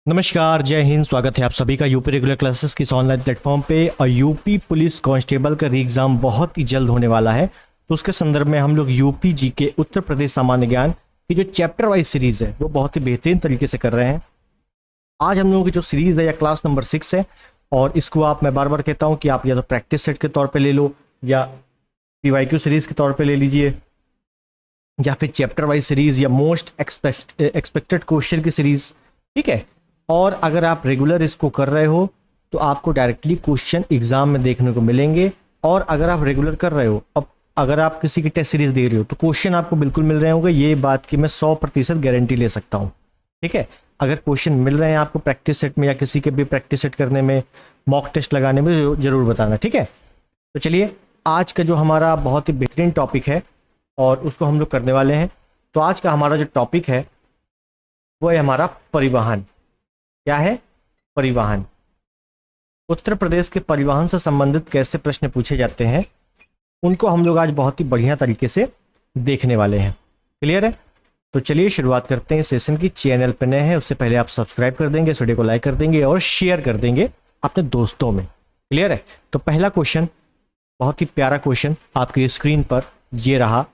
नमस्कार, जय हिंद। स्वागत है आप सभी का यूपी रेगुलर क्लासेस की इस ऑनलाइन प्लेटफॉर्म पे। और यूपी पुलिस कांस्टेबल का री एग्ज़ाम बहुत ही जल्द होने वाला है, तो उसके संदर्भ में हम लोग यूपी जी के उत्तर प्रदेश सामान्य ज्ञान की जो चैप्टर वाइज सीरीज़ है वो बहुत ही बेहतरीन तरीके से कर रहे हैं। आज हम लोगों की जो सीरीज़ है या क्लास नंबर 6 है, और इसको मैं बार बार कहता हूँ कि आप या तो प्रैक्टिस सेट के तौर पर ले लो या PYQ सीरीज़ के तौर पर ले लीजिए, या फिर चैप्टर वाइज सीरीज़ या मोस्ट एक्सपेक्टेड क्वेश्चन की सीरीज़। ठीक है। और अगर आप रेगुलर इसको कर रहे हो तो आपको डायरेक्टली क्वेश्चन एग्जाम में देखने को मिलेंगे। और अगर आप रेगुलर कर रहे हो, अब अगर आप किसी की टेस्ट सीरीज दे रहे हो तो क्वेश्चन आपको बिल्कुल मिल रहे होंगे, ये बात की मैं 100% गारंटी ले सकता हूँ। ठीक है। अगर क्वेश्चन मिल रहे हैं आपको प्रैक्टिस सेट में या किसी के भी प्रैक्टिस सेट करने में, मॉक टेस्ट लगाने में, जरूर बताना। ठीक है। तो चलिए, आज का जो हमारा बहुत ही बेहतरीन टॉपिक है और उसको हम लोग करने वाले हैं। तो आज का हमारा जो टॉपिक है वो है हमारा परिवहन। क्या है? परिवहन। उत्तर प्रदेश के परिवहन से संबंधित कैसे प्रश्न पूछे जाते हैं उनको हम लोग आज बहुत ही बढ़िया तरीके से देखने वाले हैं। क्लियर है? तो चलिए शुरुआत करते हैं सेशन की। चैनल पर नए हैं उससे पहले आप सब्सक्राइब कर देंगे, इस वीडियो को लाइक कर देंगे और शेयर कर देंगे अपने दोस्तों में। क्लियर है? तो पहला क्वेश्चन, बहुत ही प्यारा क्वेश्चन आपकी स्क्रीन पर ये रहा,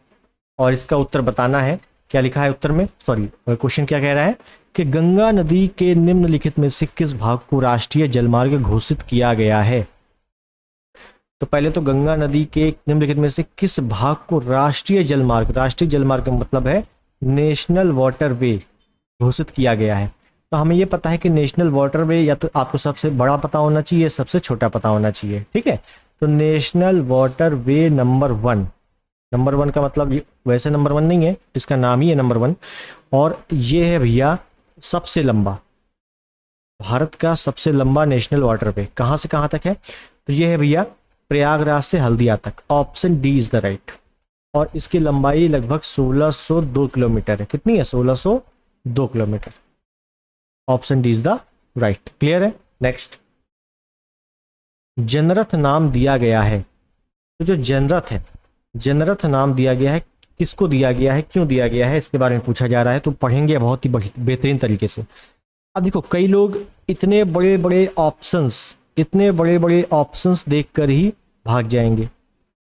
और इसका उत्तर बताना है। क्या लिखा है उत्तर में? क्वेश्चन क्या कह रहा है कि गंगा नदी के निम्नलिखित में से किस भाग को राष्ट्रीय जलमार्ग घोषित किया गया है? तो पहले तो गंगा नदी के निम्नलिखित में से किस भाग को राष्ट्रीय जलमार्ग का मतलब है नेशनल वाटरवे, घोषित किया गया है। तो हमें यह पता है कि नेशनल वाटरवे या तो आपको सबसे बड़ा पता होना चाहिए, सबसे छोटा पता होना चाहिए। ठीक है। तो नेशनल वाटरवे नंबर 1 का मतलब वैसे नंबर 1 नहीं है, इसका नाम ही है नंबर 1। और ये है भैया सबसे लंबा, भारत का सबसे लंबा नेशनल वाटरवे। कहाँ से कहाँ तक है? तो ये है भैया प्रयागराज से हल्दिया तक। Option D is the right. और इसकी लंबाई लगभग 1602 किलोमीटर है। कितनी है? 1602 kilometre. Option D is the right. Clear है? नेक्स्ट, जनरथ नाम दिया गया है। तो जो जनरथ नाम दिया गया है, किसको दिया गया है, क्यों दिया गया है, इसके बारे में पूछा जा रहा है। तो पढ़ेंगे बहुत ही बेहतरीन तरीके से। अब देखो, कई लोग इतने बड़े बड़े ऑप्शंस देखकर ही भाग जाएंगे,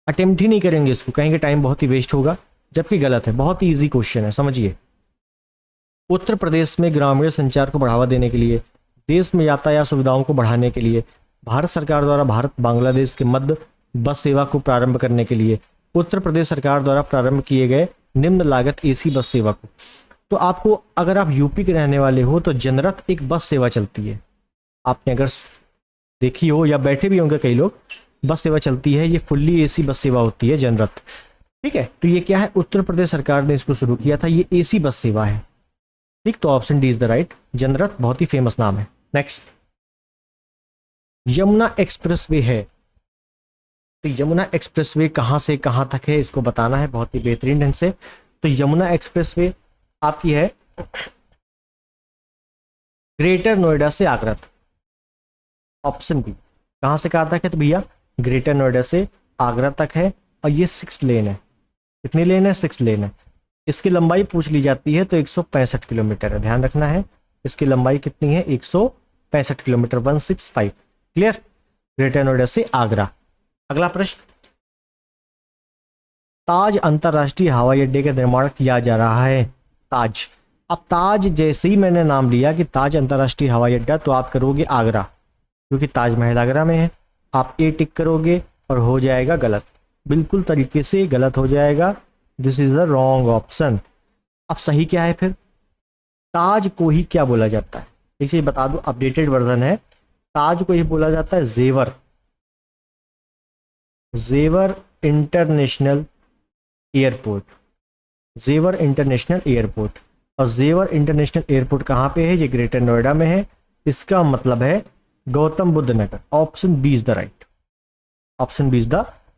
अटेम्प्ट ही नहीं करेंगे इसको, कहेंगे टाइम बहुत ही वेस्ट होगा, जबकि गलत है। बहुत ही इजी क्वेश्चन है, समझिए। उत्तर प्रदेश में ग्रामीण संचार को बढ़ावा देने के लिए, देश में यातायात सुविधाओं को बढ़ाने के लिए, भारत सरकार द्वारा भारत बांग्लादेश के मध्य बस सेवा को प्रारंभ करने के लिए उत्तर प्रदेश सरकार द्वारा प्रारंभ किए गए निम्न लागत AC बस सेवा को। तो आपको, अगर आप यूपी के रहने वाले हो तो जनरथ एक बस सेवा चलती है, आपने अगर देखी हो या बैठे भी होंगे कई लोग, बस सेवा चलती है, ये फुल्ली AC बस सेवा होती है जनरथ। ठीक है। तो ये क्या है? उत्तर प्रदेश सरकार ने इसको शुरू किया था, ये AC बस सेवा है। ठीक, तो option D is the right. Janrath बहुत ही फेमस नाम है। नेक्स्ट, यमुना एक्सप्रेसवे है। तो यमुना एक्सप्रेसवे कहाँ से कहाँ तक है, इसको बताना है बहुत ही बेहतरीन ढंग से। तो यमुना एक्सप्रेसवे आपकी है ग्रेटर नोएडा से आगरा तक। Option B. कहाँ से कहाँ तक है? तो भैया ग्रेटर नोएडा से आगरा तक है, और ये 6 लेन है। कितनी लेन है? 6 लेन है। इसकी लंबाई पूछ ली जाती है तो 165 किलोमीटर है, ध्यान रखना है। इसकी लंबाई कितनी है? 165 किलोमीटर, 165। क्लियर? ग्रेटर नोएडा से आगरा। अगला प्रश्न, ताज अंतरराष्ट्रीय हवाई अड्डे का निर्माण किया जा रहा है। ताज। अब ताज जैसे ही मैंने नाम लिया कि ताज अंतरराष्ट्रीय हवाई अड्डा, तो आप करोगे आगरा, क्योंकि ताजमहल आगरा में है। आप ए टिक करोगे और हो जाएगा गलत, बिल्कुल तरीके से गलत हो जाएगा। This is the wrong option. अब सही क्या है फिर? ताज को ही क्या बोला जाता है? इसे बता दो, अपडेटेड वर्जन है। ताज को ही बोला जाता है जेवर इंटरनेशनल एयरपोर्ट। जेवर इंटरनेशनल एयरपोर्ट। और जेवर इंटरनेशनल एयरपोर्ट कहाँ पे है? ये ग्रेटर नोएडा में है। इसका मतलब है Gautam Buddh Nagar. Option B is the right. Option B is the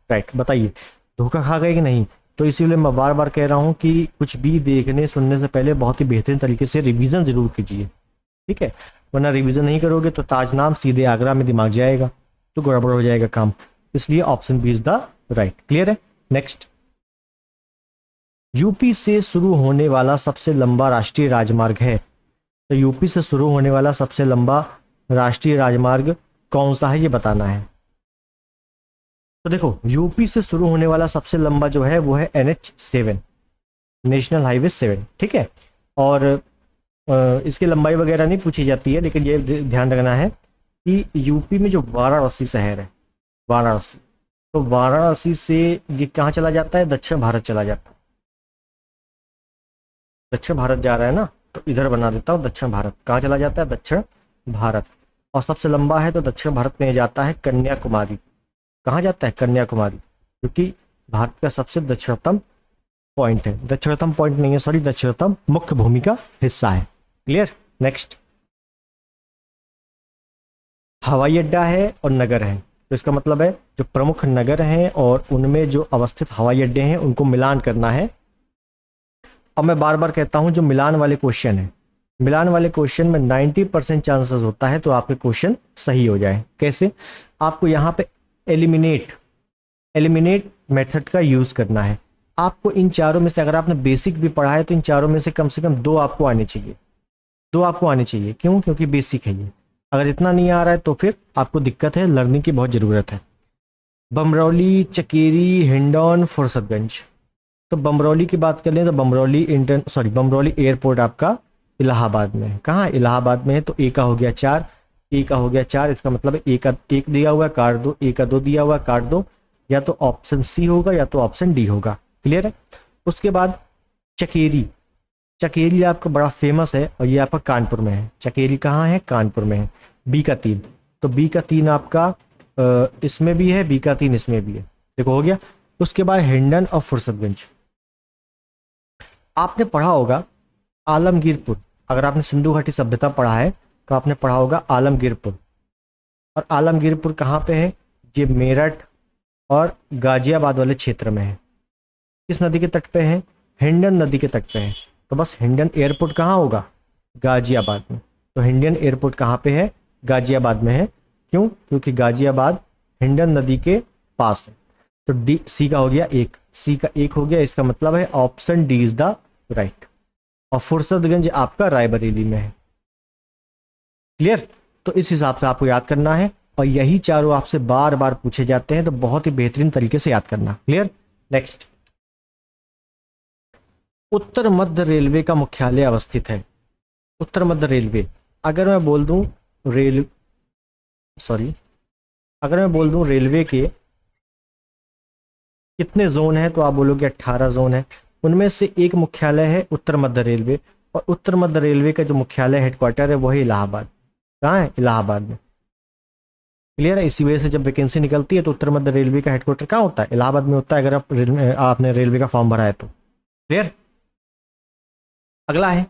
right. बताइए, धोखा खा गए कि नहीं? तो इसीलिए मैं बार बार कह रहा हूँ कि कुछ भी देखने सुनने से पहले बहुत ही बेहतरीन तरीके से रिवीजन जरूर कीजिए। ठीक है, वरना रिवीजन नहीं करोगे तो ताज नाम सीधे आगरा में दिमाग जाएगा, तो गड़बड़ हो जाएगा काम। इसलिए option B is the right. Clear है? नेक्स्ट, यूपी से शुरू होने वाला सबसे लंबा राष्ट्रीय राजमार्ग है। तो यूपी से शुरू होने वाला सबसे लंबा राष्ट्रीय राजमार्ग कौन सा है, ये बताना है। तो देखो, यूपी से शुरू होने वाला सबसे लंबा जो है वो है NH7, नेशनल हाईवे 7, ठीक है। और इसकी लंबाई वगैरह नहीं पूछी जाती है, लेकिन ये ध्यान रखना है कि यूपी में जो वाराणसी शहर है, वाराणसी, तो वाराणसी से ये कहाँ चला जाता है, दक्षिण भारत चला जाता है। दक्षिण भारत जा रहा है ना, तो इधर बना देता हूँ दक्षिण भारत। कहाँ चला जाता है, दक्षिण भारत। और सबसे लंबा है तो दक्षिण भारत में जाता है कन्याकुमारी। कहाँ जाता है, कन्याकुमारी, क्योंकि भारत का सबसे दक्षिणतम पॉइंट है, दक्षिणतम पॉइंट नहीं है सॉरी, दक्षिणतम मुख्य भूमि का हिस्सा है। क्लियर। नेक्स्ट, हवाई अड्डा है और नगर है, तो इसका मतलब है जो प्रमुख नगर हैं और उनमें जो अवस्थित हवाई अड्डे हैं उनको मिलान करना है। अब मैं बार बार कहता हूं, जो मिलान वाले क्वेश्चन है, मिलान वाले क्वेश्चन में 90% चांसेस होता है तो आपके क्वेश्चन सही हो जाए। कैसे, आपको यहाँ पे एलिमिनेट मेथड का यूज करना है। आपको इन चारों में से, अगर आपने बेसिक भी पढ़ा है तो इन चारों में से कम दो आपको आने चाहिए, दो आपको आने चाहिए। क्यों, क्योंकि बेसिक है ये। अगर इतना नहीं आ रहा है तो फिर आपको दिक्कत है, लर्निंग की बहुत ज़रूरत है। बमरौली, चकेरी, हिंडौन, फुर्सतगंज। तो बमरौली की बात कर लें तो बमरौली एयरपोर्ट आपका इलाहाबाद में है। कहाँ, इलाहाबाद में है। तो ए का हो गया 4, ए का हो गया 4, इसका मतलब है ए का 1 दिया हुआ है, काट दो, ए का 2 दिया हुआ है, काट दो। या तो ऑप्शन सी होगा या तो ऑप्शन डी होगा। क्लियर है। उसके बाद चकेरी, चकेरी आपका बड़ा फेमस है और ये आपका कानपुर में है। चकेरी कहाँ है, कानपुर में है। बी का 3, तो बी का 3 आपका इसमें भी है, बी का 3 इसमें भी है। देखो हो गया। उसके बाद हिंडन और फुर्सतगंज। आपने पढ़ा होगा आलमगीरपुर, अगर आपने सिंधु घाटी सभ्यता पढ़ा है तो आपने पढ़ा होगा आलमगीरपुर। और आलमगीरपुर कहाँ पे है, ये मेरठ और गाजियाबाद वाले क्षेत्र में है। किस नदी के तट पे है, हिंडन नदी के तट पे है। तो बस हिंडन एयरपोर्ट कहाँ होगा, गाजियाबाद में। तो हिंडन एयरपोर्ट कहाँ पे है, गाजियाबाद में है। क्यों, क्योंकि गाजियाबाद हिंडन नदी के पास है। तो डी, सी का हो गया 1, सी का 1 हो गया, इसका मतलब है option D is the right. और फुर्सतगंज आपका रायबरेली में है। क्लियर। तो इस हिसाब से आपको याद करना है और यही चारों आपसे बार बार पूछे जाते हैं, तो बहुत ही बेहतरीन तरीके से याद करना। क्लियर। नेक्स्ट, उत्तर मध्य रेलवे का मुख्यालय अवस्थित है। उत्तर मध्य रेलवे, अगर मैं बोल दूं रेलवे के कितने जोन हैं तो आप बोलोगे 18 जोन है। उनमें से एक मुख्यालय है उत्तर मध्य रेलवे, और उत्तर मध्य रेलवे का जो मुख्यालय हेडक्वार्टर है वो है इलाहाबाद। कहाँ है, इलाहाबाद में। क्लियर है। इसी वजह से जब वैकेंसी निकलती है तो उत्तर मध्य रेलवे का हेडक्वार्टर कहाँ होता है, इलाहाबाद में होता है, अगर आपने रेलवे का फॉर्म भरा है तो। क्लियर। अगला है,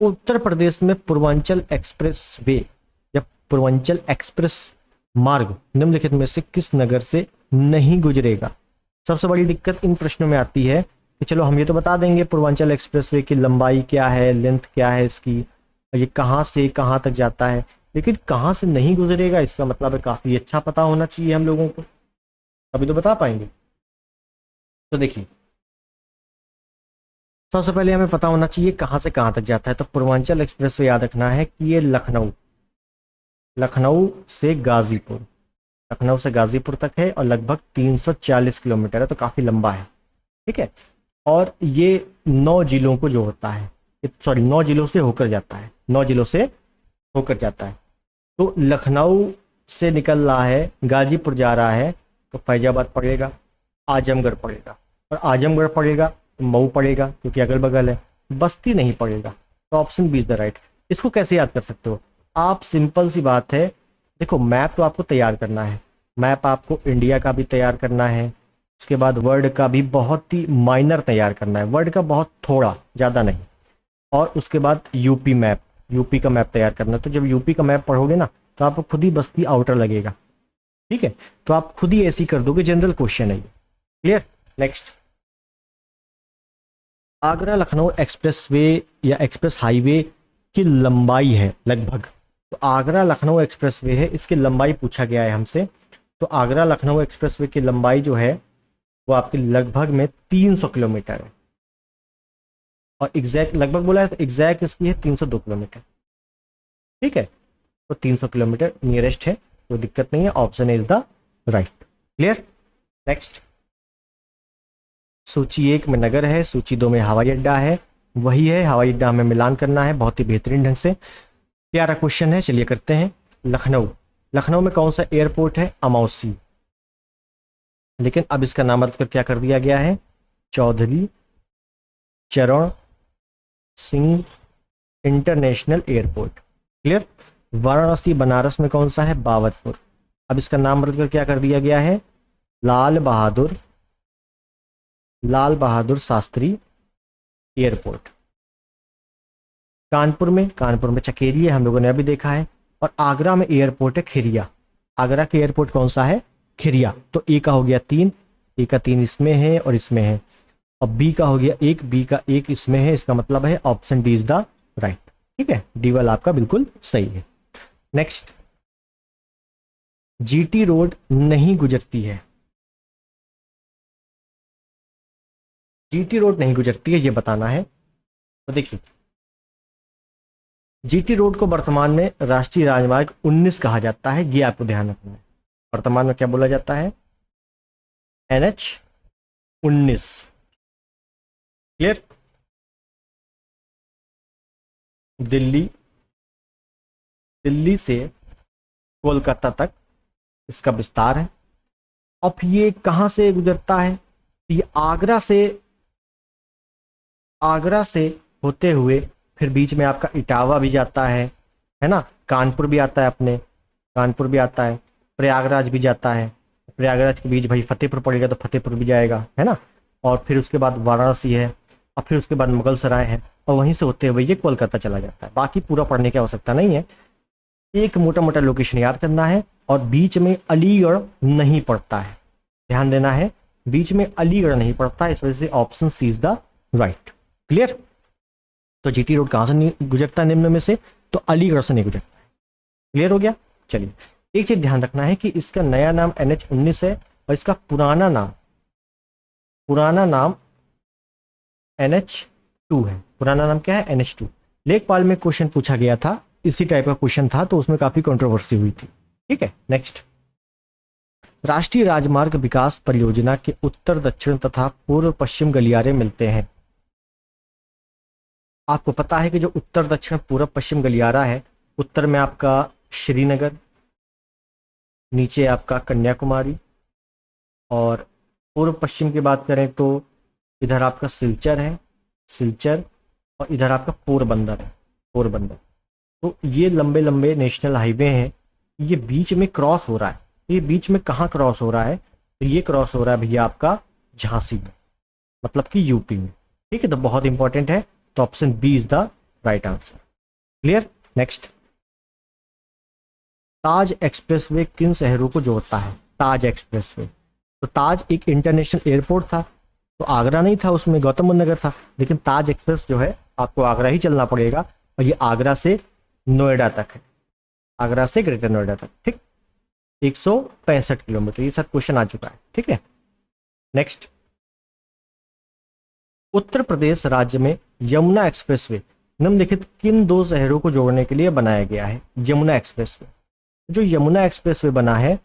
उत्तर प्रदेश में पूर्वांचल एक्सप्रेस वे या पूर्वांचल एक्सप्रेस मार्ग निम्नलिखित में से किस नगर से नहीं गुजरेगा। सबसे बड़ी दिक्कत इन प्रश्नों में आती है कि चलो हम ये तो बता देंगे पूर्वांचल एक्सप्रेसवे की लंबाई क्या है, लेंथ क्या है इसकी, ये कहाँ से कहाँ तक जाता है, लेकिन कहाँ से नहीं गुजरेगा इसका मतलब है काफ़ी अच्छा पता होना चाहिए हम लोगों को, तभी तो बता पाएंगे। तो देखिए, सबसे पहले हमें पता होना चाहिए कहाँ से कहाँ तक जाता है। तो पूर्वांचल एक्सप्रेसवे याद रखना है कि ये लखनऊ से गाजीपुर तक है और लगभग 340 किलोमीटर है, तो काफ़ी लंबा है। ठीक है। और ये 9 जिलों को जो होता है, 9 जिलों से होकर जाता है, 9 जिलों से होकर जाता है। तो लखनऊ से निकल रहा है, गाजीपुर जा रहा है, तो फैजाबाद पड़ेगा, आजमगढ़ पड़ेगा, और आजमगढ़ पड़ेगा तो मऊ पड़ेगा क्योंकि अगल बगल है, बस्ती नहीं पड़ेगा। तो option B is the right. इसको कैसे याद कर सकते हो आप, सिंपल सी बात है। देखो, मैप तो आपको तैयार करना है, मैप आपको इंडिया का भी तैयार करना है, उसके बाद वर्ल्ड का भी बहुत ही माइनर तैयार करना है, वर्ल्ड का बहुत थोड़ा, ज़्यादा नहीं, और उसके बाद यूपी का मैप तैयार करना है। तो जब यूपी का मैप पढ़ोगे ना तो आपको खुद ही बस्ती आउटर लगेगा। ठीक है, तो आप खुद ही ऐसे ही कर दोगे, जनरल क्वेश्चन है ये। Clear. Next, Agra Lucknow expressway या एक्सप्रेस हाईवे की लंबाई है लगभग, तो आगरा लखनऊ एक्सप्रेसवे है, इसकी लंबाई पूछा गया है हमसे। तो आगरा लखनऊ एक्सप्रेसवे की लंबाई जो है वो आपकी लगभग में 300 किलोमीटर है। और एग्जैक्ट लगभग बोला है तो एग्जैक्ट इसकी है 302 किलोमीटर। ठीक है, तो 300 किलोमीटर नियरेस्ट है, कोई दिक्कत नहीं है, option is the right. Clear. Next, सूची 1 में नगर है, सूची 2 में हवाई अड्डा है, वही है हवाई अड्डा हमें मिलान करना है बहुत ही बेहतरीन ढंग से। प्यारा क्वेश्चन है, चलिए करते हैं। लखनऊ, लखनऊ में कौन सा एयरपोर्ट है? अमौसी, लेकिन अब इसका नाम बदल कर क्या कर दिया गया है? चौधरी चरण Singh international airport. Clear. Varanasi Banaras में कौन सा है? बावतपुर, अब इसका नाम बदल कर क्या कर दिया गया है? लाल बहादुर शास्त्री एयरपोर्ट। कानपुर में चकेरी है, हम लोगों ने अभी देखा है। और आगरा में एयरपोर्ट है खिरिया। आगरा के एयरपोर्ट कौन सा है? खिरिया। तो ए का हो गया 3, ए का 3 इसमें है और इसमें है, और बी का हो गया 1, बी का 1 इसमें है, इसका मतलब है option D is the right. ठीक है, डी वाला आपका बिल्कुल सही है। नेक्स्ट, जीटी रोड नहीं गुजरती है, जीटी रोड नहीं गुजरती है ये बताना है। तो देखिए, जीटी रोड को वर्तमान में राष्ट्रीय राजमार्ग 19 कहा जाता है, ये आपको ध्यान रखना है। वर्तमान में क्या बोला जाता है? NH 19। क्लियर। दिल्ली से कोलकाता तक इसका विस्तार है। अब ये कहां से गुजरता है? ये आगरा से होते हुए फिर बीच में आपका इटावा भी जाता है ना, कानपुर भी आता है, अपने कानपुर भी आता है, प्रयागराज भी जाता है, प्रयागराज के बीच भाई फतेहपुर पड़ेगा तो फतेहपुर भी जाएगा, है ना, और फिर उसके बाद वाराणसी है, और फिर उसके बाद मुगल सराय है, और वहीं से होते हुए ये कोलकाता चला जाता है। बाकी पूरा पढ़ने की आवश्यकता नहीं है, एक मोटा मोटा लोकेशन याद करना है। और बीच में अलीगढ़ नहीं पड़ता है, ध्यान देना है, बीच में अलीगढ़ नहीं पड़ता है, इस वजह से option C is the right. Clear. तो जीटी रोड कहां से गुजरता है निम्न में से? तो अलीगढ़ से नहीं गुजरता है। क्लियर हो गया। चलिए, एक चीज ध्यान रखना है कि इसका नया नाम NH 19 है और इसका पुराना नाम NH 2 है। पुराना नाम क्या है? NH 2। लेखपाल में क्वेश्चन पूछा गया था, इसी टाइप का क्वेश्चन था, तो उसमें काफी कंट्रोवर्सी हुई थी। ठीक है। नेक्स्ट, राष्ट्रीय राजमार्ग विकास परियोजना के उत्तर दक्षिण तथा पूर्व पश्चिम गलियारे मिलते हैं। आपको पता है कि जो उत्तर दक्षिण पूर्व पश्चिम गलियारा है, उत्तर में आपका श्रीनगर, नीचे आपका कन्याकुमारी, और पूर्व पश्चिम की बात करें तो इधर आपका सिलचर और इधर आपका पोरबंदर है, पोरबंदर। तो ये लंबे लंबे नेशनल हाईवे हैं, ये बीच में क्रॉस हो रहा है। ये बीच में कहाँ क्रॉस हो रहा है? तो ये क्रॉस हो रहा है भैया आपका झांसी में, मतलब कि यूपी में। ठीक है, तो बहुत इंपॉर्टेंट है, तो option B is the right answer. Clear. Next, Taj expressway किन शहरों को जोड़ता है? ताज एक्सप्रेसवे, तो ताज एक इंटरनेशनल एयरपोर्ट था, तो आगरा नहीं था, उसमें गौतम बुद्ध नगर था, लेकिन ताज एक्सप्रेस जो है आपको आगरा ही चलना पड़ेगा, और ये आगरा से नोएडा तक है, आगरा से ग्रेटर नोएडा तक। ठीक, 165 किलोमीटर, ये सब क्वेश्चन आ चुका है। ठीक है। नेक्स्ट, उत्तर प्रदेश राज्य में यमुना एक्सप्रेसवे निम्नलिखित किन 2 शहरों को जोड़ने के लिए बनाया गया है? यमुना एक्सप्रेसवे, जो यमुना एक्सप्रेसवे बना है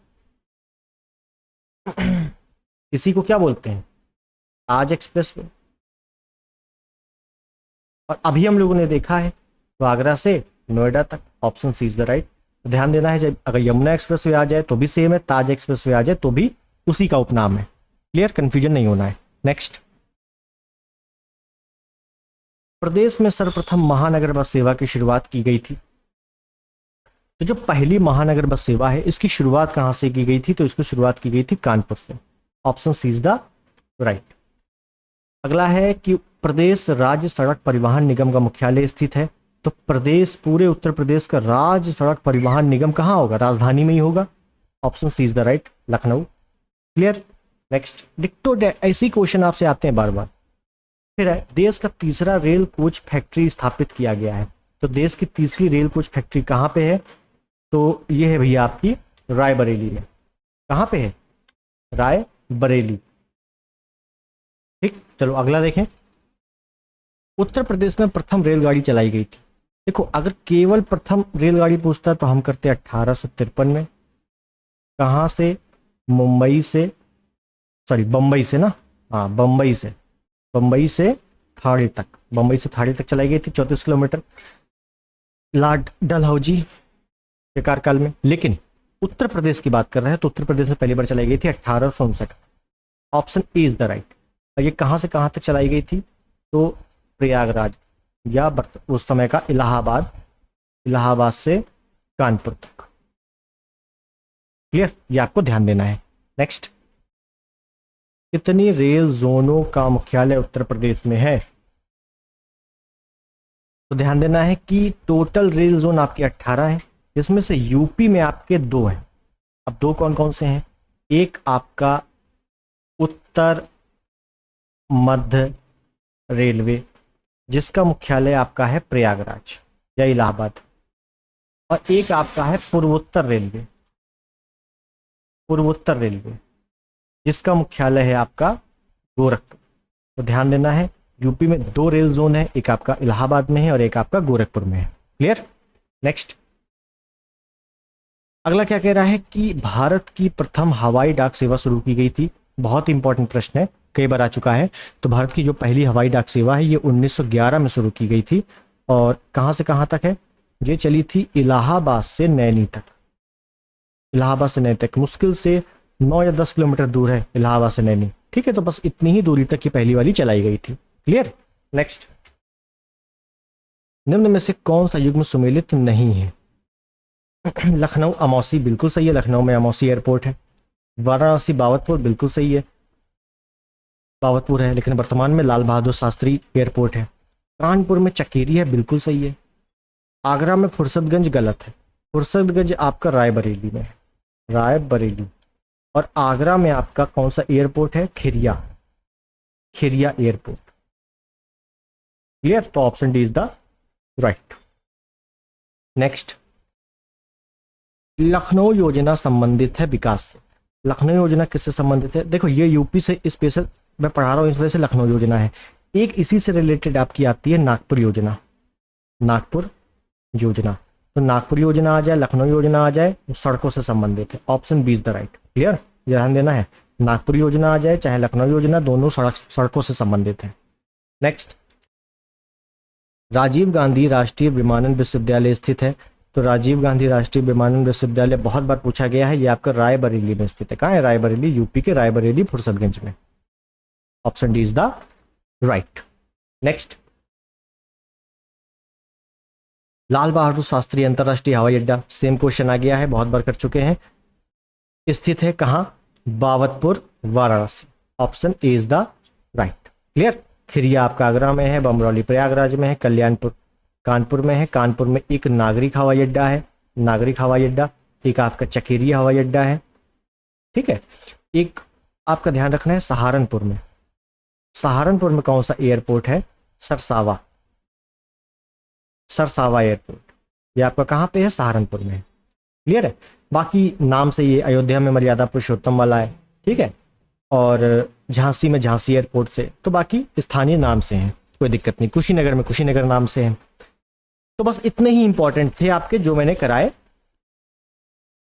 इसी को क्या बोलते हैं? ताज एक्सप्रेसवे। और अभी हम लोगों ने देखा है तो आगरा से नोएडा तक, option C is the right. ध्यान देना है, जब अगर यमुना एक्सप्रेसवे आ जाए तो भी सेम है, ताज एक्सप्रेसवे आ जाए तो भी उसी का उपनाम है। क्लियर, कंफ्यूजन नहीं होना है। नेक्स्ट, प्रदेश में सर्वप्रथम महानगर बस सेवा की शुरुआत की गई थी। तो जो पहली महानगर बस सेवा है, इसकी शुरुआत कहां से की गई थी? तो इसकी शुरुआत की गई थी कानपुर से, option C is the right. अगला है कि प्रदेश राज्य सड़क परिवहन निगम का मुख्यालय स्थित है। तो प्रदेश, पूरे उत्तर प्रदेश का राज्य सड़क परिवहन निगम कहाँ होगा? राजधानी में ही होगा, option C is the right, Lucknow. Clear. Next, डिक्टो ऐसे क्वेश्चन आपसे आते हैं बार बार। फिर है, देश का तीसरा रेल कोच फैक्ट्री स्थापित किया गया है। तो देश की तीसरी रेल कोच फैक्ट्री कहाँ पे है? तो ये है भैया आपकी रायबरेली में। कहाँ पे है? रायबरेली। ठीक, चलो अगला देखें। उत्तर प्रदेश में प्रथम रेलगाड़ी चलाई गई थी। देखो, अगर केवल प्रथम रेलगाड़ी पूछता तो हम करते 1853 में। कहाँ से? मुंबई से, सॉरी बम्बई से ना, हाँ बम्बई से थाने तक, बम्बई से थाने तक चलाई गई थी 34 किलोमीटर लॉर्ड डलहौजी के कार्यकाल में। लेकिन उत्तर प्रदेश की बात कर रहे हैं तो उत्तर प्रदेश में पहली बार चलाई गई थी 1859। Option A is the right. और ये कहाँ से कहाँ तक चलाई गई थी? तो प्रयागराज या उस समय का इलाहाबाद, इलाहाबाद से कानपुर तक। क्लियर? ये आपको ध्यान देना है। नेक्स्ट, कितनी रेल जोनों का मुख्यालय उत्तर प्रदेश में है? तो ध्यान देना है कि टोटल रेल जोन आपके 18 है, जिसमें से यूपी में आपके 2 हैं। अब 2 कौन कौन से हैं? एक आपका उत्तर मध्य रेलवे, जिसका मुख्यालय आपका है प्रयागराज या इलाहाबाद, और एक आपका है पूर्वोत्तर रेलवे, पूर्वोत्तर रेलवे, जिसका मुख्यालय है आपका गोरखपुर। तो ध्यान देना है, यूपी में 2 रेल जोन है, एक आपका इलाहाबाद में है और एक आपका गोरखपुर में है। क्लियर? नेक्स्ट, अगला क्या कह रहा है कि भारत की प्रथम हवाई डाक सेवा शुरू की गई थी। बहुत इंपॉर्टेंट प्रश्न है, कई बार आ चुका है। तो भारत की जो पहली हवाई डाक सेवा है ये 1911 में शुरू की गई थी। और कहाँ से कहाँ तक है? ये चली थी इलाहाबाद से नैनी तक। इलाहाबाद से नैनी तक मुश्किल से 9 या 10 किलोमीटर दूर है इलाहाबाद से नैनी। ठीक है, तो बस इतनी ही दूरी तक की पहली वाली चलाई गई थी। क्लियर? नेक्स्ट, निम्न में से कौन सा युग्म सुमेलित नहीं है? लखनऊ अमौसी बिल्कुल सही है, लखनऊ में अमौसी एयरपोर्ट है। वाराणसी बावतपुर बिल्कुल सही है, बावतपुर है, लेकिन वर्तमान में लाल बहादुर शास्त्री एयरपोर्ट है। कानपुर में चकेरी है, बिल्कुल सही है। आगरा में फुर्सतगंज गलत है, फुर्सतगंज आपका रायबरेली में है, रायबरेली। और आगरा में आपका कौन सा एयरपोर्ट है? खिरिया, खिरिया एयरपोर्ट। क्लियर? तो option D is the right. Next, Lucknow योजना संबंधित है विकास से। लखनऊ योजना किससे संबंधित है? देखो, ये यूपी से स्पेशल मैं पढ़ा रहा हूँ, इस वजह से लखनऊ योजना है। एक इसी से रिलेटेड आपकी आती है नागपुर योजना, नागपुर योजना। तो नागपुर योजना आ जाए, लखनऊ योजना आ जाए, सड़कों से संबंधित है। Option B is the right. Clear? ध्यान देना है, नागपुर योजना आ जाए चाहे लखनऊ योजना, दोनों सड़कों से संबंधित है। नेक्स्ट, राजीव गांधी राष्ट्रीय विमानन विश्वविद्यालय स्थित है। तो राजीव गांधी राष्ट्रीय विमानन विश्वविद्यालय बहुत बार पूछा गया है, ये आपका रायबरेली में स्थित है। कहाँ है? रायबरेली, यूपी के रायबरेली फुर्सतगंज में। Option D is the right. Next, Lal Bahadur Shastri अंतरराष्ट्रीय हवाई अड्डा, सेम क्वेश्चन आ गया है, बहुत बार कर चुके हैं। स्थित है कहाँ? Babatpur, Varanasi. Option A is the right. Clear? Khiriya आपका आगरा में है, बमरौली प्रयागराज में है, कल्याणपुर कानपुर में है। कानपुर में एक नागरिक हवाई अड्डा है, नागरिक हवाई अड्डा। एक आपका चकेरी हवाई अड्डा है। ठीक है, एक आपका ध्यान रखना है सहारनपुर में, सहारनपुर में कौन सा एयरपोर्ट है? सरसावा, सरसावा एयरपोर्ट। ये आपका कहाँ पे है? सहारनपुर में है। क्लियर है? बाकी नाम से ये अयोध्या में मर्यादा पुरुषोत्तम वाला है। ठीक है, और झांसी में झांसी एयरपोर्ट से, तो बाकी स्थानीय नाम से हैं, कोई दिक्कत नहीं। कुशीनगर में कुशीनगर नाम से हैं। तो बस इतने ही इंपॉर्टेंट थे आपके जो मैंने कराए,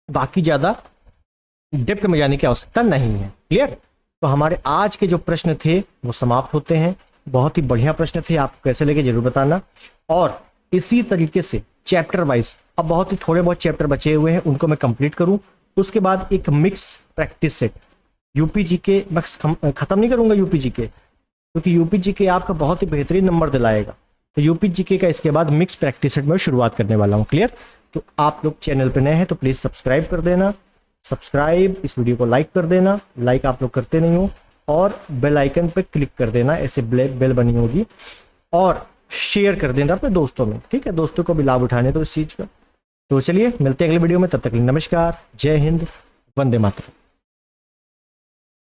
बाकी ज्यादा डेप्थ में जाने की आवश्यकता नहीं है। क्लियर? तो हमारे आज के जो प्रश्न थे वो समाप्त होते हैं। बहुत ही बढ़िया प्रश्न थे, आप कैसे लगे जरूर बताना। और इसी तरीके से चैप्टर वाइज, अब बहुत ही थोड़े बहुत चैप्टर बचे हुए हैं, उनको मैं कंप्लीट करूं। उसके बाद एक mix practice set UP GK मैं खत्म नहीं करूंगा यूपी जीके, क्योंकि यूपी जीके आपका बहुत ही बेहतरीन नंबर दिलाएगा। तो यूपी जीके का इसके बाद मिक्स प्रैक्टिस सेट में शुरुआत करने वाला हूँ। क्लियर? तो आप लोग चैनल पर नए हैं तो प्लीज सब्सक्राइब कर देना, सब्सक्राइब, इस वीडियो को लाइक कर देना, लाइक आप लोग करते नहीं हो, और बेल आइकन पे क्लिक कर देना, ऐसे बेल बनी होगी, और शेयर कर देना अपने दोस्तों में। ठीक है, दोस्तों को भी लाभ उठाने दो इस चीज का। तो चलिए मिलते हैं अगले वीडियो में, तब तक के लिए नमस्कार, जय हिंद, वंदे मातरम।